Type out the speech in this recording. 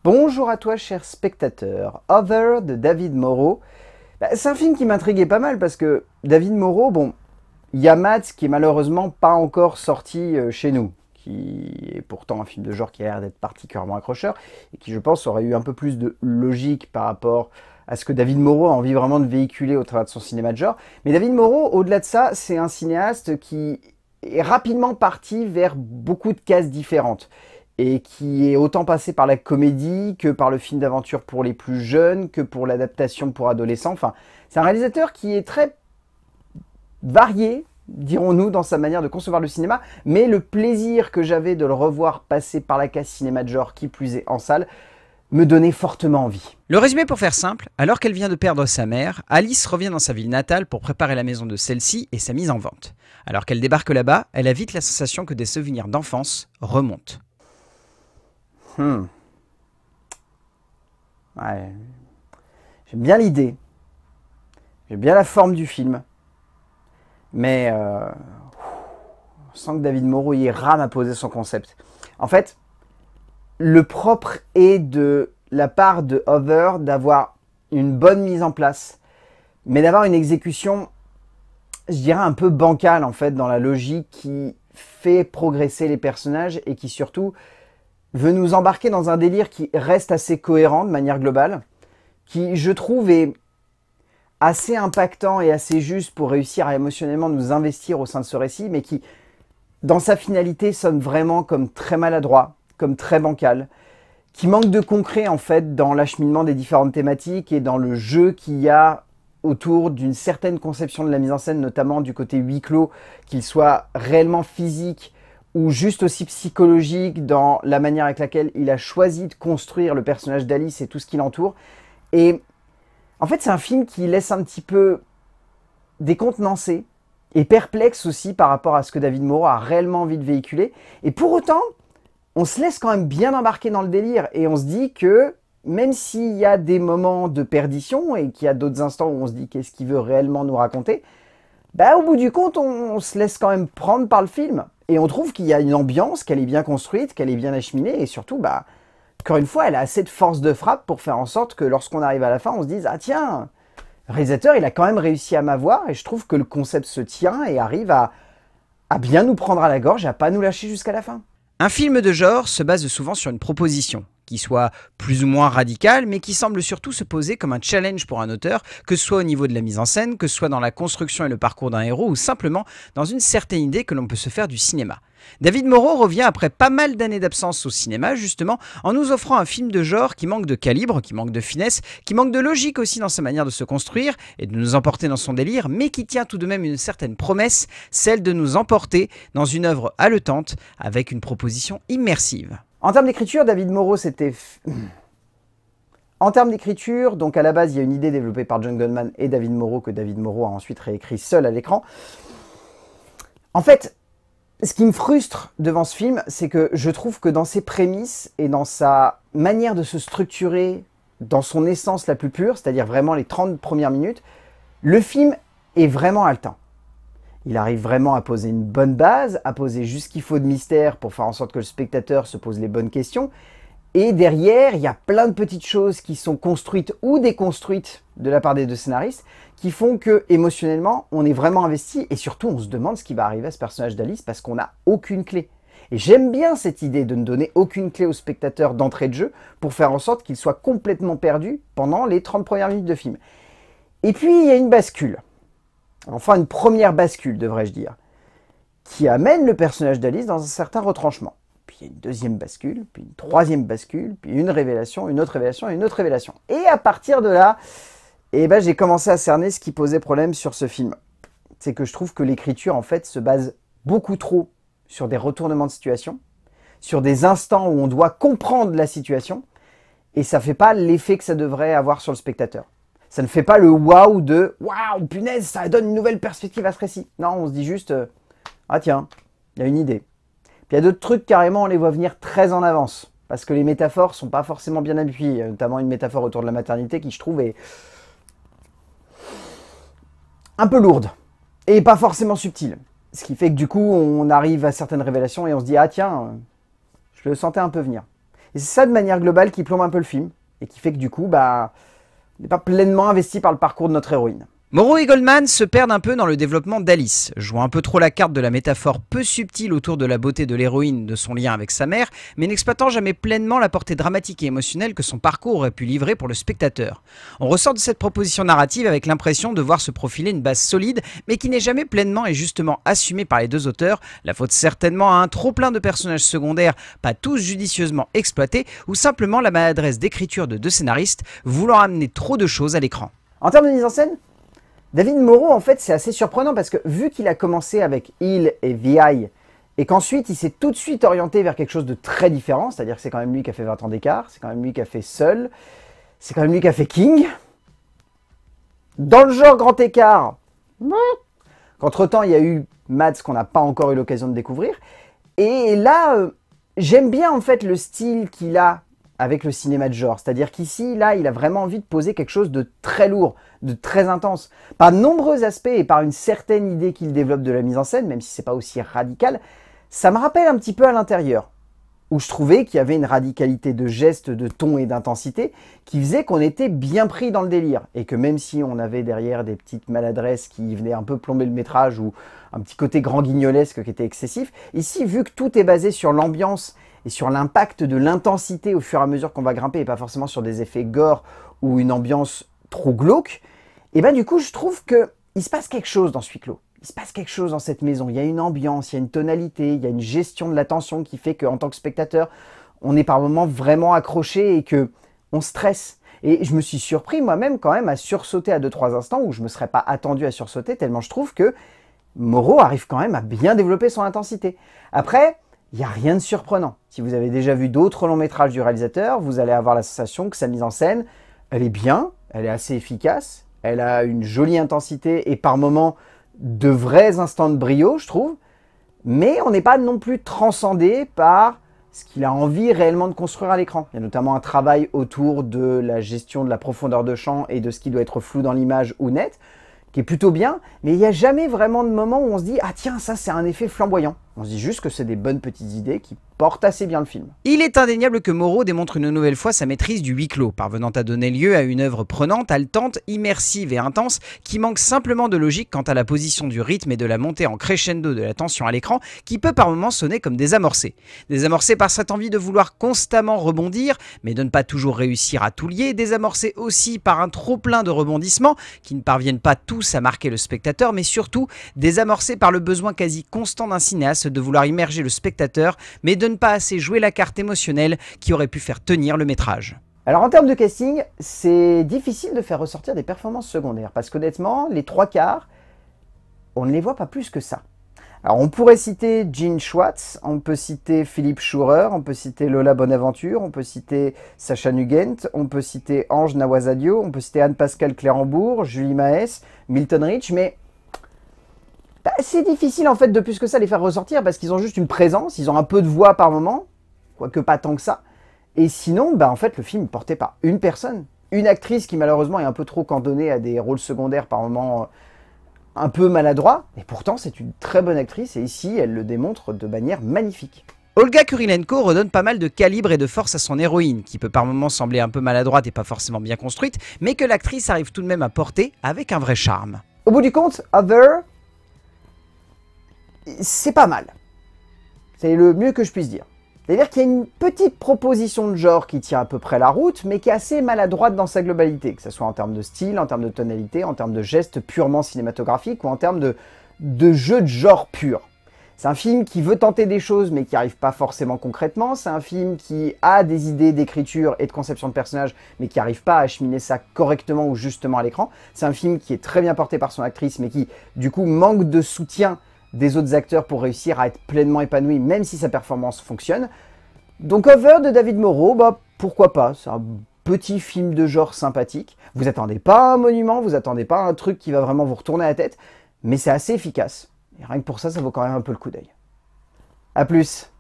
Bonjour à toi, cher spectateur. Other de David Moreau. C'est un film qui m'intriguait pas mal parce que David Moreau, bon, il y a Mads qui est malheureusement pas encore sorti chez nous, qui est pourtant un film de genre qui a l'air d'être particulièrement accrocheur et qui, je pense, aurait eu un peu plus de logique par rapport à ce que David Moreau a envie vraiment de véhiculer au travers de son cinéma de genre. Mais David Moreau, au-delà de ça, c'est un cinéaste qui est rapidement parti vers beaucoup de cases différentes et qui est autant passé par la comédie que par le film d'aventure pour les plus jeunes, que pour l'adaptation pour adolescents. Enfin, c'est un réalisateur qui est très varié, dirons-nous, dans sa manière de concevoir le cinéma, mais le plaisir que j'avais de le revoir passer par la case cinéma de genre, qui plus est en salle, me donnait fortement envie. Le résumé pour faire simple, alors qu'elle vient de perdre sa mère, Alice revient dans sa ville natale pour préparer la maison de celle-ci et sa mise en vente. Alors qu'elle débarque là-bas, elle a vite la sensation que des souvenirs d'enfance remontent. Ouais. J'aime bien l'idée. J'aime bien la forme du film. Mais on sent que David Moreau y rame à poser son concept. En fait, le propre est de la part de Other d'avoir une bonne mise en place, mais d'avoir une exécution, je dirais, un peu bancale en fait, dans la logique qui fait progresser les personnages et qui surtout veut nous embarquer dans un délire qui reste assez cohérent de manière globale, qui, je trouve, est assez impactant et assez juste pour réussir à émotionnellement nous investir au sein de ce récit, mais qui, dans sa finalité, sonne vraiment comme très maladroit, comme très bancal, qui manque de concret, en fait, dans l'acheminement des différentes thématiques et dans le jeu qu'il y a autour d'une certaine conception de la mise en scène, notamment du côté huis clos, qu'il soit réellement physique ou juste aussi psychologique dans la manière avec laquelle il a choisi de construire le personnage d'Alice et tout ce qui l'entoure. Et en fait, c'est un film qui laisse un petit peu décontenancé et perplexe aussi par rapport à ce que David Moreau a réellement envie de véhiculer. Et pour autant, on se laisse quand même bien embarquer dans le délire et on se dit que même s'il y a des moments de perdition et qu'il y a d'autres instants où on se dit qu'est-ce qu'il veut réellement nous raconter, au bout du compte, on se laisse quand même prendre par le film. Et on trouve qu'il y a une ambiance, qu'elle est bien construite, qu'elle est bien acheminée, et surtout, encore une fois, elle a assez de force de frappe pour faire en sorte que lorsqu'on arrive à la fin, on se dise « Ah tiens, le réalisateur, il a quand même réussi à m'avoir », et je trouve que le concept se tient et arrive à bien nous prendre à la gorge et à pas nous lâcher jusqu'à la fin. Un film de genre se base souvent sur une proposition, qui soit plus ou moins radicale, mais qui semble surtout se poser comme un challenge pour un auteur, que ce soit au niveau de la mise en scène, que ce soit dans la construction et le parcours d'un héros, ou simplement dans une certaine idée que l'on peut se faire du cinéma. David Moreau revient après pas mal d'années d'absence au cinéma, justement, en nous offrant un film de genre qui manque de calibre, qui manque de finesse, qui manque de logique aussi dans sa manière de se construire et de nous emporter dans son délire, mais qui tient tout de même une certaine promesse, celle de nous emporter dans une œuvre haletante avec une proposition immersive. En termes d'écriture, David Moreau, c'était... En termes d'écriture, donc à la base, il y a une idée développée par John Goodman et David Moreau que David Moreau a ensuite réécrit seul à l'écran. En fait, ce qui me frustre devant ce film, c'est que je trouve que dans ses prémices et dans sa manière de se structurer, dans son essence la plus pure, c'est-à-dire vraiment les 30 premières minutes, le film est vraiment haletant. Il arrive vraiment à poser une bonne base, à poser juste ce qu'il faut de mystère pour faire en sorte que le spectateur se pose les bonnes questions. Et derrière, il y a plein de petites choses qui sont construites ou déconstruites de la part des deux scénaristes qui font que, émotionnellement, on est vraiment investi et surtout, on se demande ce qui va arriver à ce personnage d'Alice parce qu'on n'a aucune clé. Et j'aime bien cette idée de ne donner aucune clé au spectateur d'entrée de jeu pour faire en sorte qu'il soit complètement perdu pendant les 30 premières minutes de film. Et puis, il y a une bascule. Enfin, une première bascule, devrais-je dire, qui amène le personnage d'Alice dans un certain retranchement. Puis il y a une deuxième bascule, puis une troisième bascule, puis une révélation, une autre révélation et une autre révélation. Et à partir de là, j'ai commencé à cerner ce qui posait problème sur ce film. C'est que je trouve que l'écriture, en fait, se base beaucoup trop sur des retournements de situation, sur des instants où on doit comprendre la situation, et ça ne fait pas l'effet que ça devrait avoir sur le spectateur. Ça ne fait pas le waouh de « waouh, punaise, ça donne une nouvelle perspective à ce récit ». Non, on se dit juste « ah tiens, il y a une idée ». Puis il y a d'autres trucs, carrément, on les voit venir très en avance. Parce que les métaphores sont pas forcément bien appuyées. Notamment une métaphore autour de la maternité qui, je trouve, est un peu lourde. Et pas forcément subtile. Ce qui fait que du coup, on arrive à certaines révélations et on se dit « ah tiens, je le sentais un peu venir ». Et c'est ça de manière globale qui plombe un peu le film, et qui fait que du coup, bah, on n'est pas pleinement investi par le parcours de notre héroïne. Moreau et Goldman se perdent un peu dans le développement d'Alice, jouant un peu trop la carte de la métaphore peu subtile autour de la beauté de l'héroïne, de son lien avec sa mère, mais n'exploitant jamais pleinement la portée dramatique et émotionnelle que son parcours aurait pu livrer pour le spectateur. On ressort de cette proposition narrative avec l'impression de voir se profiler une base solide, mais qui n'est jamais pleinement et justement assumée par les deux auteurs, la faute certainement à un trop-plein de personnages secondaires, pas tous judicieusement exploités, ou simplement la maladresse d'écriture de deux scénaristes, voulant amener trop de choses à l'écran. En termes de mise en scène, David Moreau, en fait, c'est assez surprenant parce que vu qu'il a commencé avec Hill et VI et qu'ensuite il s'est tout de suite orienté vers quelque chose de très différent, c'est-à-dire que c'est quand même lui qui a fait 20 ans d'écart, c'est quand même lui qui a fait Seul, c'est quand même lui qui a fait King. Dans le genre grand écart, qu'entre-temps il y a eu Mads qu'on n'a pas encore eu l'occasion de découvrir. Et là, j'aime bien en fait le style qu'il a avec le cinéma de genre. C'est-à-dire qu'ici, là, il a vraiment envie de poser quelque chose de très lourd, de très intense. Par de nombreux aspects et par une certaine idée qu'il développe de la mise en scène, même si c'est pas aussi radical, ça me rappelle un petit peu à l'intérieur, où je trouvais qu'il y avait une radicalité de gestes, de ton et d'intensité qui faisait qu'on était bien pris dans le délire. Et que même si on avait derrière des petites maladresses qui venaient un peu plomber le métrage ou un petit côté grand guignolesque qui était excessif, ici, vu que tout est basé sur l'ambiance et sur l'impact de l'intensité au fur et à mesure qu'on va grimper et pas forcément sur des effets gore ou une ambiance trop glauque, et ben du coup je trouve qu'il se passe quelque chose dans ce huis clos. Il se passe quelque chose dans cette maison. Il y a une ambiance, il y a une tonalité, il y a une gestion de l'attention qui fait qu'en tant que spectateur, on est par moments vraiment accroché et qu'on stresse. Et je me suis surpris moi-même quand même à sursauter à 2-3 instants où je ne me serais pas attendu à sursauter tellement je trouve que Moreau arrive quand même à bien développer son intensité. Après, il n'y a rien de surprenant. Si vous avez déjà vu d'autres longs métrages du réalisateur, vous allez avoir la sensation que sa mise en scène, elle est bien, elle est assez efficace, elle a une jolie intensité et par moments de vrais instants de brio, je trouve. Mais on n'est pas non plus transcendé par ce qu'il a envie réellement de construire à l'écran. Il y a notamment un travail autour de la gestion de la profondeur de champ et de ce qui doit être flou dans l'image ou net, qui est plutôt bien, mais il n'y a jamais vraiment de moment où on se dit « Ah tiens, ça c'est un effet flamboyant ». On se dit juste que c'est des bonnes petites idées qui portent assez bien le film. Il est indéniable que Moreau démontre une nouvelle fois sa maîtrise du huis clos, parvenant à donner lieu à une œuvre prenante, haletante, immersive et intense, qui manque simplement de logique quant à la position du rythme et de la montée en crescendo de la tension à l'écran, qui peut par moments sonner comme désamorcé. Désamorcé par cette envie de vouloir constamment rebondir, mais de ne pas toujours réussir à tout lier, désamorcé aussi par un trop-plein de rebondissements, qui ne parviennent pas tous à marquer le spectateur, mais surtout désamorcé par le besoin quasi constant d'un cinéaste de vouloir immerger le spectateur, mais de ne pas assez jouer la carte émotionnelle qui aurait pu faire tenir le métrage. Alors en termes de casting, c'est difficile de faire ressortir des performances secondaires, parce qu'honnêtement, les 3/4, on ne les voit pas plus que ça. Alors on pourrait citer Gene Schwartz, on peut citer Philippe Schourer, on peut citer Lola Bonaventure, on peut citer Sacha Nugent, on peut citer Ange Nawasadio, on peut citer Anne-Pascale Clérambourg, Julie Maes, Milton Rich, mais c'est difficile en fait de plus que ça les faire ressortir parce qu'ils ont juste une présence, ils ont un peu de voix par moment, quoique pas tant que ça. Et sinon, en fait, le film est porté par une personne, une actrice qui malheureusement est un peu trop cantonnée à des rôles secondaires par moments un peu maladroits. Et pourtant, c'est une très bonne actrice et ici, elle le démontre de manière magnifique. Olga Kurilenko redonne pas mal de calibre et de force à son héroïne, qui peut par moments sembler un peu maladroite et pas forcément bien construite, mais que l'actrice arrive tout de même à porter avec un vrai charme. Au bout du compte, Other, c'est pas mal. C'est le mieux que je puisse dire. C'est-à-dire qu'il y a une petite proposition de genre qui tient à peu près la route, mais qui est assez maladroite dans sa globalité, que ce soit en termes de style, en termes de tonalité, en termes de gestes purement cinématographiques ou en termes de jeu de genre pur. C'est un film qui veut tenter des choses, mais qui n'arrive pas forcément concrètement. C'est un film qui a des idées d'écriture et de conception de personnages, mais qui n'arrive pas à acheminer ça correctement ou justement à l'écran. C'est un film qui est très bien porté par son actrice, mais qui, du coup, manque de soutien des autres acteurs pour réussir à être pleinement épanoui, même si sa performance fonctionne. Donc Over de David Moreau, pourquoi pas, c'est un petit film de genre sympathique. Vous attendez pas un monument, vous attendez pas un truc qui va vraiment vous retourner la tête, mais c'est assez efficace. Et rien que pour ça, ça vaut quand même un peu le coup d'œil. A plus.